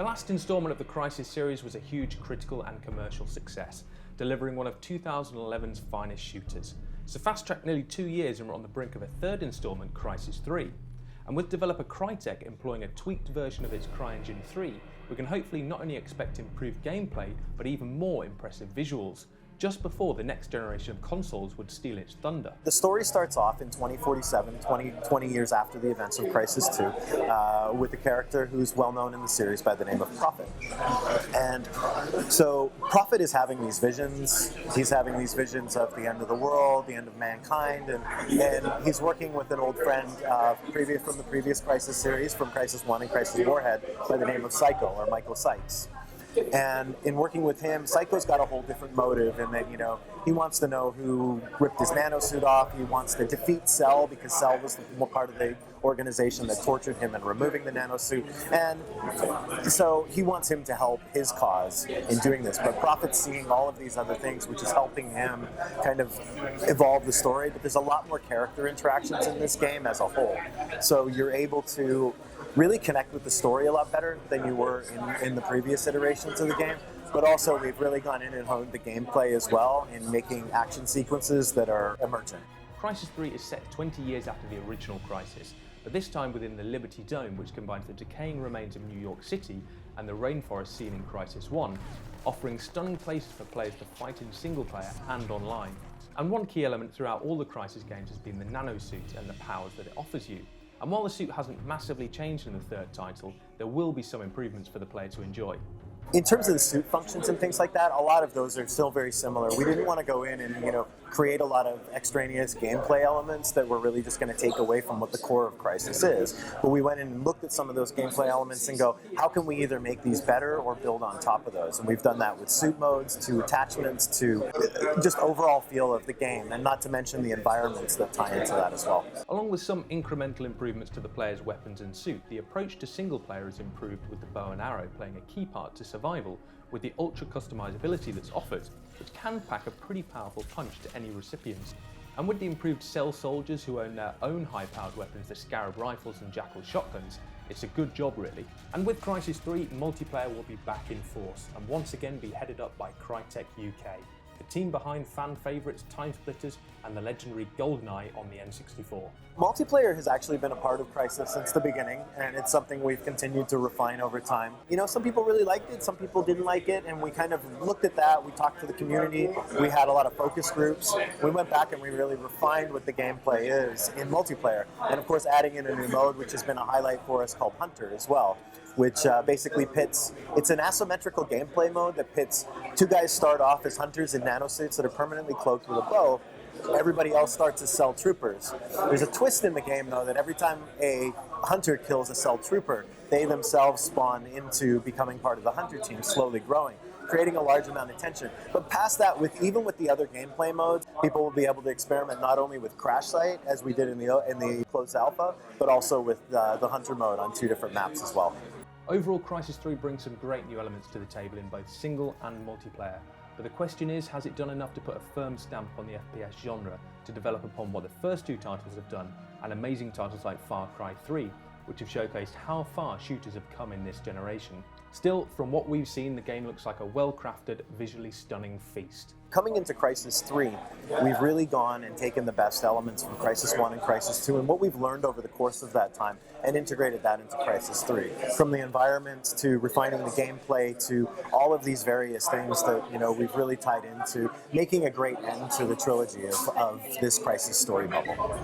The last installment of the Crysis series was a huge critical and commercial success, delivering one of 2011's finest shooters. So fast-tracked nearly 2 years and we're on the brink of a third installment, Crysis 3. And with developer Crytek employing a tweaked version of its CryEngine 3, we can hopefully not only expect improved gameplay, but even more impressive visuals, just before the next generation of consoles would steal its thunder. The story starts off in 2047, 20 years after the events of Crysis 2, with a character who's well known in the series by the name of Prophet. And so Prophet is having these visions. He's having these visions of the end of the world, the end of mankind, and he's working with an old friend from the previous Crysis series, from Crysis 1 and Crysis Warhead, by the name of Psycho, or Michael Sykes. And in working with him, Psycho's got a whole different motive in that, he wants to know who ripped his nanosuit off. He wants to defeat Cell because Cell was part of the organization that tortured him in removing the nanosuit. And so he wants him to help his cause in doing this. But Prophet's seeing all of these other things, which is helping him kind of evolve the story. But there's a lot more character interactions in this game as a whole. So you're able to really connect with the story a lot better than you were in the previous iterations of the game. But also, we've really gone in and honed the gameplay as well in making action sequences that are emergent. Crysis 3 is set 20 years after the original Crysis, but this time within the Liberty Dome, which combines the decaying remains of New York City and the rainforest seen in Crysis 1, offering stunning places for players to fight in single player and online. And one key element throughout all the Crysis games has been the nanosuit and the powers that it offers you. And while the suit hasn't massively changed in the third title, there will be some improvements for the player to enjoy. In terms of the suit functions and things like that, a lot of those are still very similar. We didn't want to go in and, create a lot of extraneous gameplay elements that were really just going to take away from what the core of Crysis is. But we went in and looked at some of those gameplay elements and go, how can we either make these better or build on top of those? And we've done that with suit modes, to attachments, to just overall feel of the game, and not to mention the environments that tie into that as well. Along with some incremental improvements to the player's weapons and suit, the approach to single player is improved with the bow and arrow playing a key part to survival, with the ultra customizability that's offered, which can pack a pretty powerful punch to any recipients. And with the improved Cell soldiers who own their own high-powered weapons, the Scarab rifles and Jackal shotguns, it's a good job really. And with Crysis 3, multiplayer will be back in force, and once again be headed up by Crytek UK, the team behind fan favourites Time Splitters and the legendary GoldenEye on the N64. Multiplayer has actually been a part of Crysis since the beginning, and it's something we've continued to refine over time. Some people really liked it, some people didn't like it, and we kind of looked at that. We talked to the community, we had a lot of focus groups. We went back and we really refined what the gameplay is in multiplayer, and of course adding in a new mode, which has been a highlight for us, called Hunter as well, which basically pits, it's an asymmetrical gameplay mode that pits two guys start off as hunters in nanosuits that are permanently cloaked with a bow. Everybody else starts as Cell troopers. There's a twist in the game, though, that every time a hunter kills a Cell trooper, they themselves spawn into becoming part of the hunter team, slowly growing, creating a large amount of tension. But past that, even with the other gameplay modes, people will be able to experiment not only with Crash Site, as we did in the closed alpha, but also with the hunter mode on 2 different maps as well. Overall, Crysis 3 brings some great new elements to the table in both single and multiplayer. But the question is, has it done enough to put a firm stamp on the FPS genre to develop upon what the first 2 titles have done, and amazing titles like Far Cry 3, which have showcased how far shooters have come in this generation? Still, from what we've seen, the game looks like a well-crafted, visually stunning feast. Coming into Crysis 3, we've really gone and taken the best elements from Crysis 1 and Crysis 2 and what we've learned over the course of that time and integrated that into Crysis 3. From the environments to refining the gameplay to all of these various things that we've really tied into making a great end to the trilogy of this Crysis story bubble.